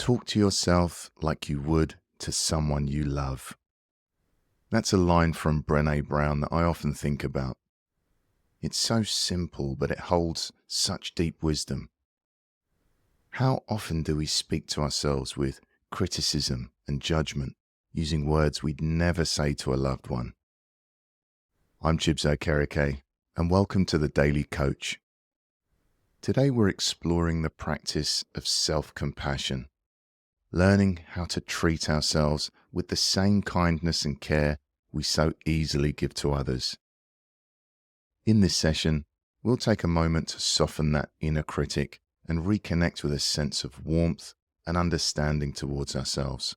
Talk to yourself like you would to someone you love. That's a line from Brené Brown that I often think about. It's so simple, but it holds such deep wisdom. How often do we speak to ourselves with criticism and judgment, using words we'd never say to a loved one? I'm Chibs Okereke, and welcome to the Daily Coach. Today we're exploring the practice of self-compassion, learning how to treat ourselves with the same kindness and care we so easily give to others. In this session, we'll take a moment to soften that inner critic and reconnect with a sense of warmth and understanding towards ourselves.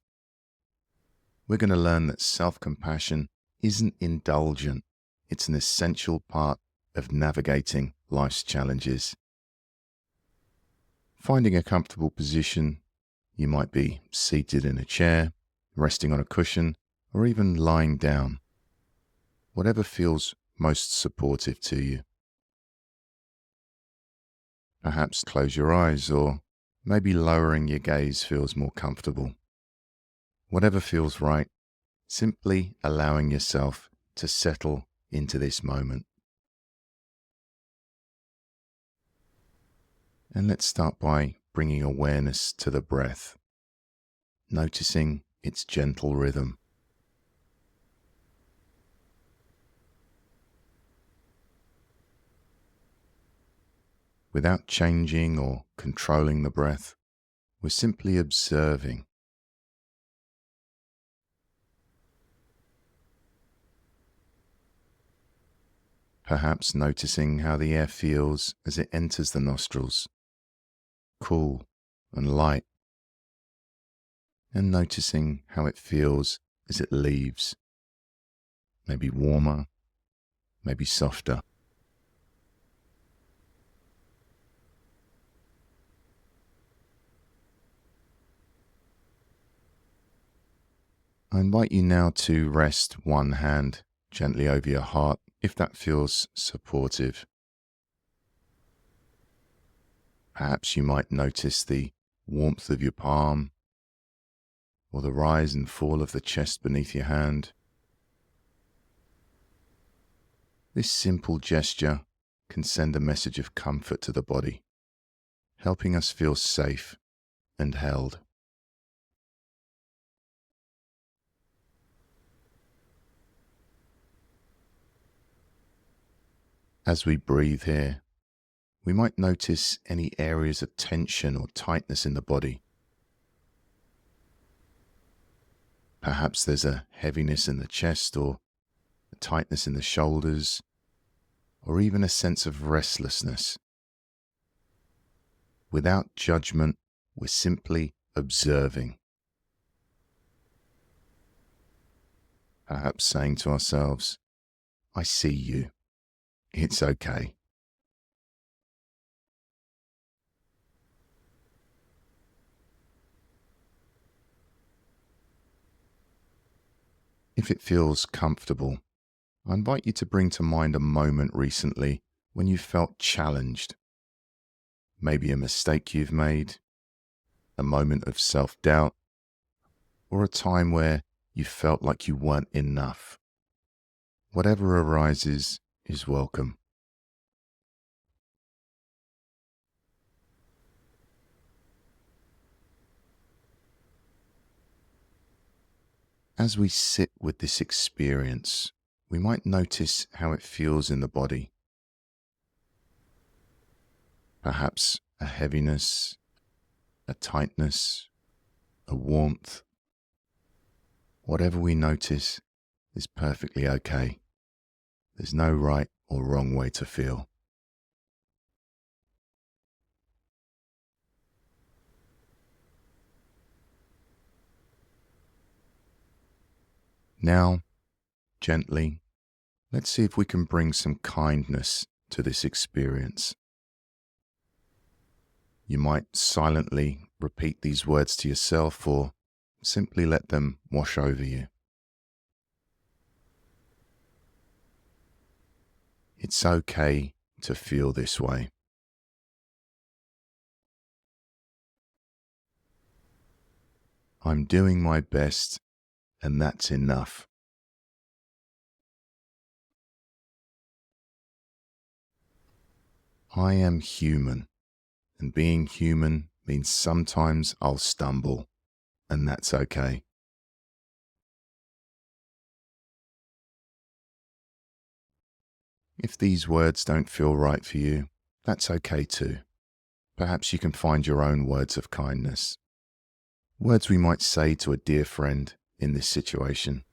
We're going to learn that self-compassion isn't indulgent, it's an essential part of navigating life's challenges. Finding a comfortable position, you might be seated in a chair, resting on a cushion, or even lying down. Whatever feels most supportive to you. Perhaps close your eyes, or maybe lowering your gaze feels more comfortable. Whatever feels right, simply allowing yourself to settle into this moment. And let's start by bringing awareness to the breath, noticing its gentle rhythm. Without changing or controlling the breath, we're simply observing. Perhaps noticing how the air feels as it enters the nostrils, cool and light, and noticing how it feels as it leaves, maybe warmer, maybe softer. I invite you now to rest one hand gently over your heart if that feels supportive. Perhaps you might notice the warmth of your palm or the rise and fall of the chest beneath your hand. This simple gesture can send a message of comfort to the body, helping us feel safe and held. As we breathe here, we might notice any areas of tension or tightness in the body. Perhaps there's a heaviness in the chest or a tightness in the shoulders, or even a sense of restlessness. Without judgment, we're simply observing. Perhaps saying to ourselves, I see you. It's okay. If it feels comfortable, I invite you to bring to mind a moment recently when you felt challenged. Maybe a mistake you've made, a moment of self-doubt, or a time where you felt like you weren't enough. Whatever arises is welcome. As we sit with this experience, we might notice how it feels in the body. Perhaps a heaviness, a tightness, a warmth. Whatever we notice is perfectly okay. There's no right or wrong way to feel. Now, gently, let's see if we can bring some kindness to this experience. You might silently repeat these words to yourself or simply let them wash over you. It's okay to feel this way. I'm doing my best, and that's enough. I am human, and being human means sometimes I'll stumble, and that's okay. If these words don't feel right for you, that's okay too. Perhaps you can find your own words of kindness. Words we might say to a dear friend in this situation.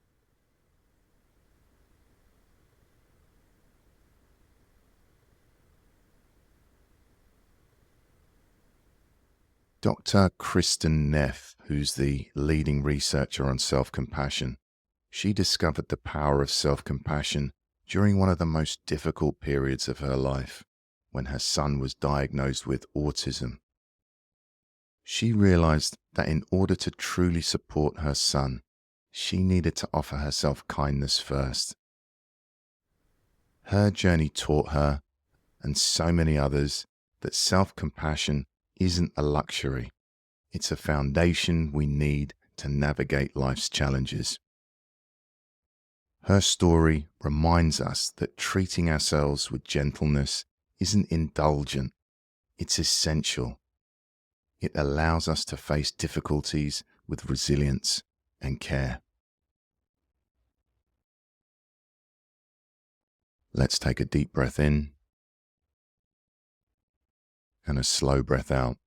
Dr. Kristin Neff, who's the leading researcher on self-compassion, she discovered the power of self-compassion during one of the most difficult periods of her life, when her son was diagnosed with autism. She realized that in order to truly support her son, she needed to offer herself kindness first. Her journey taught her, and so many others, that self-compassion isn't a luxury. It's a foundation we need to navigate life's challenges. Her story reminds us that treating ourselves with gentleness isn't indulgent, it's essential. It allows us to face difficulties with resilience and care. Let's take a deep breath in and a slow breath out.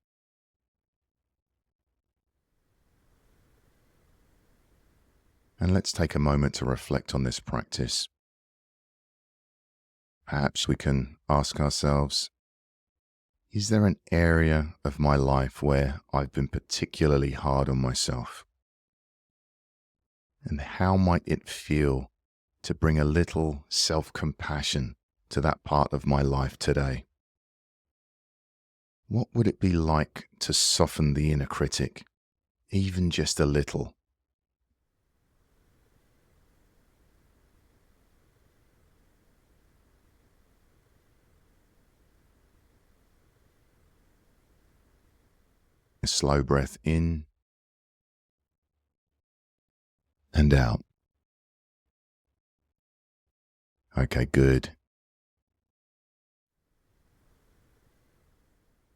And let's take a moment to reflect on this practice. Perhaps we can ask ourselves, is there an area of my life where I've been particularly hard on myself? And how might it feel to bring a little self-compassion to that part of my life today? What would it be like to soften the inner critic, even just a little? A slow breath in and out. Okay, good.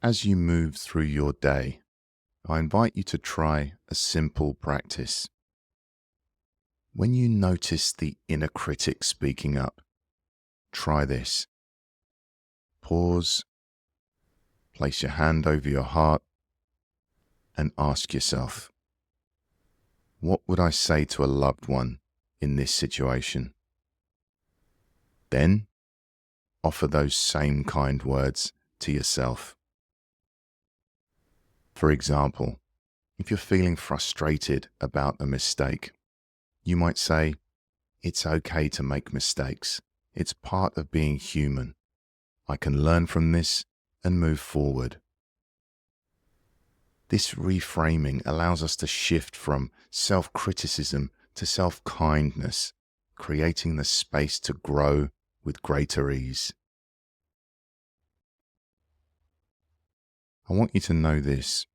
As you move through your day, I invite you to try a simple practice. When you notice the inner critic speaking up, try this. Pause, place your hand over your heart, and ask yourself, what would I say to a loved one in this situation? Then, offer those same kind words to yourself. For example, if you're feeling frustrated about a mistake, you might say, it's okay to make mistakes. It's part of being human. I can learn from this and move forward. This reframing allows us to shift from self-criticism to self-kindness, creating the space to grow with greater ease. I want you to know this.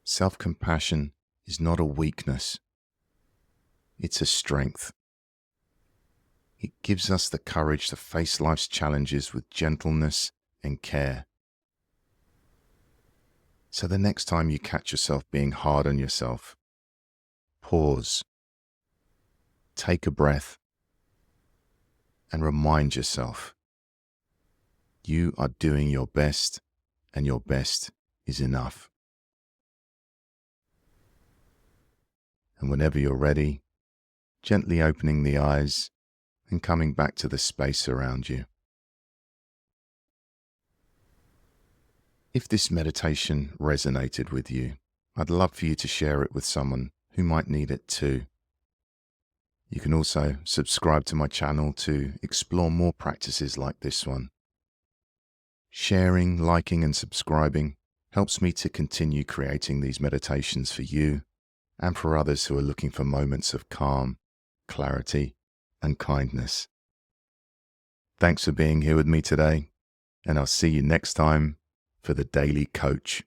Self-compassion is not a weakness. It's a strength. It gives us the courage to face life's challenges with gentleness and care. So the next time you catch yourself being hard on yourself, pause, take a breath, and remind yourself, you are doing your best, and your best is enough. And whenever you're ready, gently opening the eyes and coming back to the space around you. If this meditation resonated with you, I'd love for you to share it with someone who might need it too. You can also subscribe to my channel to explore more practices like this one. Sharing, liking, and subscribing helps me to continue creating these meditations for you and for others who are looking for moments of calm, clarity, and kindness. Thanks for being here with me today, and I'll see you next time for the Daily Coach.